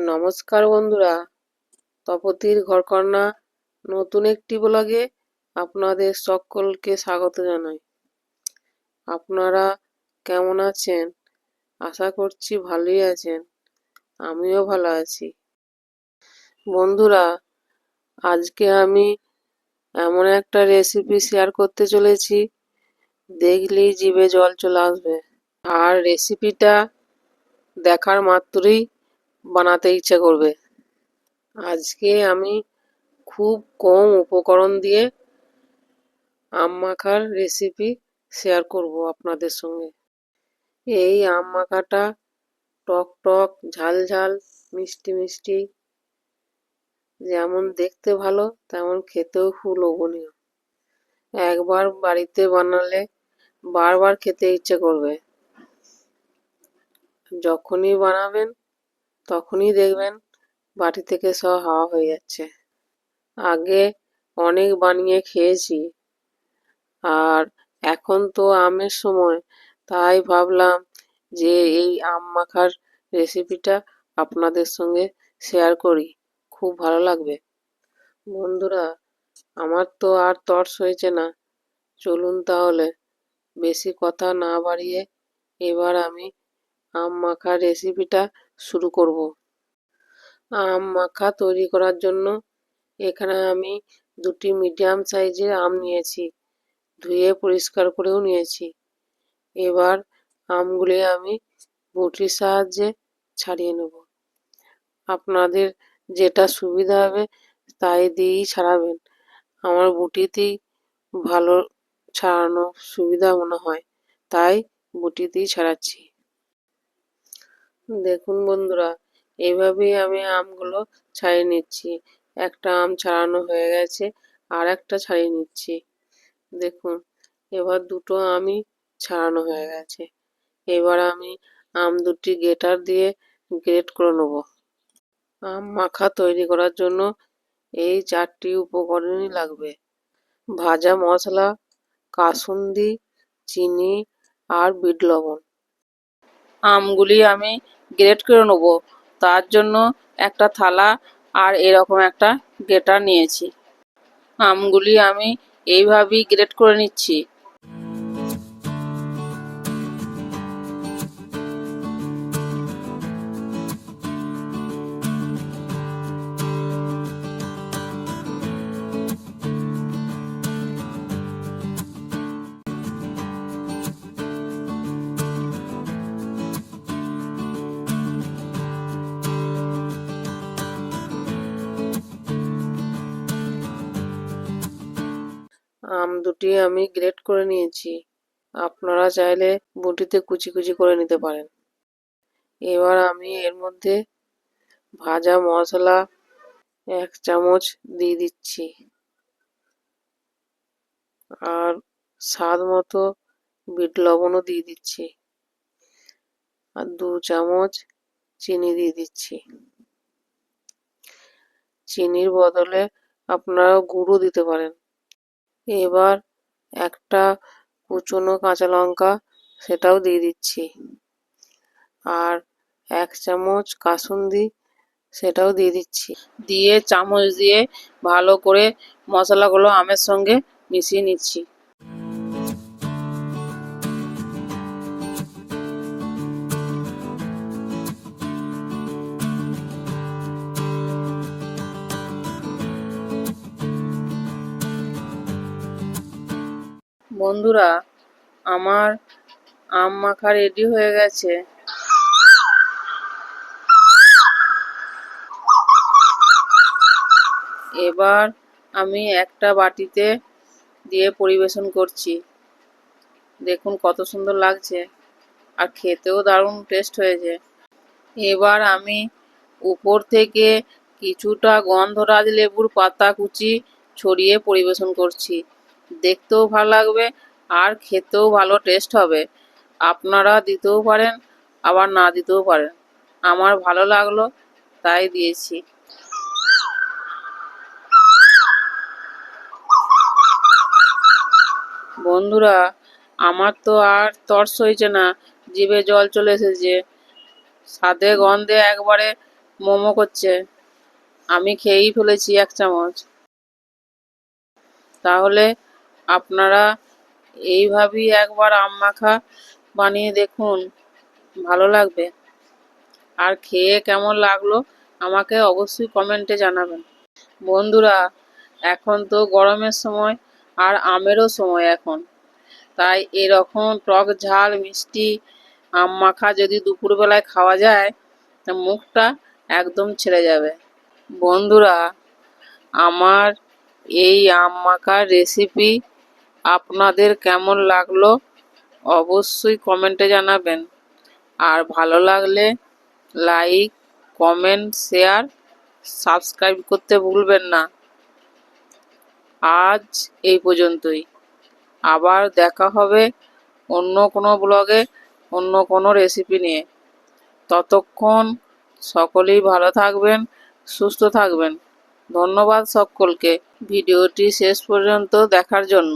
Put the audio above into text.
নমস্কার বন্ধুরা, তপতির ঘরকন্না নতুন একটি ব্লগে আপনাদের সকলকে স্বাগত জানাই। আপনারা কেমন আছেন? আশা করছি ভালোই আছেন। আমিও ভালো আছি। বন্ধুরা, আজকে আমি এমন একটা রেসিপি শেয়ার করতে চলেছি, দেখলেই জিভে জল চলে আসবে। আর রেসিপিটা দেখার মাত্রই বানাতে ইচ্ছে করবে। আজকে আমি খুব কম উপকরণ দিয়ে আম মাখার রেসিপি শেয়ার করব আপনাদের সঙ্গে। এই আম মাখাটা টক টক, ঝাল ঝাল, মিষ্টি মিষ্টি, যেমন দেখতে ভালো তেমন খেতেও খুব লোভনীয়। একবার বাড়িতে বানালে বারবার খেতে ইচ্ছে করবে। যখনই বানাবেন তখনই দেখবেন বাটি থেকে সব হাওয়া হয়ে যাচ্ছে। আগে অনেক বানিয়ে খেয়েছি, আর এখন তো আমের সময়, তাই ভাবলাম যে এই আম মাখার রেসিপিটা আপনাদের সঙ্গে শেয়ার করি, খুব ভালো লাগবে। বন্ধুরা, আমার তো আর তর সইছে না, চলুন তাহলে বেশি কথা না বাড়িয়ে এবার আমি আম মাখার রেসিপিটা শুরু করব। আম মাখা তৈরি করার জন্য এখানে আমি দুটি মিডিয়াম সাইজের আম নিয়েছি, ধুয়ে পরিষ্কার করেও নিয়েছি। এবার আমগুলি আমি বটির সাহায্যে ছাড়িয়ে নেব। আপনাদের যেটা সুবিধা হবে তাই দিয়েই ছাড়াবেন। আমার বটিতেই ভালো ছাড়ানো সুবিধা মনে হয়, তাই বটিতেই ছাড়াচ্ছি। দেখুন বন্ধুরা, এইভাবেই আমি আমগুলো ছাড়িয়ে নিচ্ছি। একটা আম ছাড়ানো হয়ে গেছে, আর একটা ছাড়িয়ে নিচ্ছি। দেখুন, এবার দুটো আমই ছাড়ানো হয়ে গেছে। এবার আমি আম দুটি গ্রেটার দিয়ে গ্রেট করে নেব। আম মাখা তৈরি করার জন্য এই চারটি উপকরণই লাগবে: ভাজা মশলা, কাসুন্দি, চিনি আর বিট লবণ। আমগুলি আমি গ্রেট করে নেব, তার জন্য একটা থালা আর এরকম একটা গ্রেটার নিয়েছি। আমগুলি আমি এইভাবেই গ্রেট করে নিচ্ছি। আম দুটি আমি গ্রেট করে নিয়েছি, আপনারা চাইলে বটিতে কুচি কুচি করে নিতে পারেন। এবার আমি এর মধ্যে ভাজা মশলা 1 চামচ দিয়ে দিচ্ছি, আর স্বাদ মতো বিট লবণও দিয়ে দিচ্ছি, আর 2 চামচ চিনি দিয়ে দিচ্ছি। চিনির বদলে আপনারা গুঁড়ো দিতে পারেন। এবার একটা কুচনো কাঁচা লঙ্কা, সেটাও দিয়ে দিচ্ছি, আর 1 চামচ কাসুন্দি, সেটাও দিয়ে দিচ্ছি। দিয়ে চামচ দিয়ে ভালো করে মশলাগুলো আমের সঙ্গে মিশিয়ে নিচ্ছি। বন্ধুরা, আমার আম মাখা রেডি হয়ে গেছে। এবার আমি একটা বাটিতে দিয়ে পরিবেশন করছি। দেখুন কত সুন্দর লাগছে, আর খেতেও দারুণ টেস্ট হয়েছে। এবার আমি উপর থেকে কিছুটা গন্ধরাজ লেবুর পাতা কুচি ছড়িয়ে পরিবেশন করছি। দেখতেও ভালো লাগবে আর খেতেও ভালো টেস্ট হবে। আপনারা দিতেও পারেন, আবার না দিতেও পারেন। আমার ভালো লাগলো তাই দিয়েছি। বন্ধুরা, আমার তো আর তর সইছে না, জিভে জল চলে এসেছে। স্বাদে গন্ধে একবারে মোমো করছে, আমি খেয়েই ফেলেছি 1 চামচ। তাহলে আপনারা এইভাবেই একবার আম মাখা বানিয়ে দেখুন, ভালো লাগবে। আর খেয়ে কেমন লাগলো আমাকে অবশ্যই কমেন্টে জানাবেন। বন্ধুরা, এখন তো গরমের সময় আর আমেরও সময় এখন, তাই এরকম টক ঝাল মিষ্টি আম মাখা যদি দুপুরবেলায় খাওয়া যায় তা মুখটা একদম ছেড়ে যাবে। বন্ধুরা, আমার এই আম মাখার রেসিপি আপনাদের কেমন লাগলো অবশ্যই কমেন্টে জানাবেন। আর ভালো লাগলে লাইক, কমেন্ট, শেয়ার, সাবস্ক্রাইব করতে ভুলবেন না। আজ এই পর্যন্তই। আবার দেখা হবে অন্য কোনো ব্লগে, অন্য কোনো রেসিপি নিয়ে। ততক্ষণ সকলেই ভালো থাকবেন, সুস্থ থাকবেন। ধন্যবাদ সকলকে ভিডিওটি শেষ পর্যন্ত দেখার জন্য।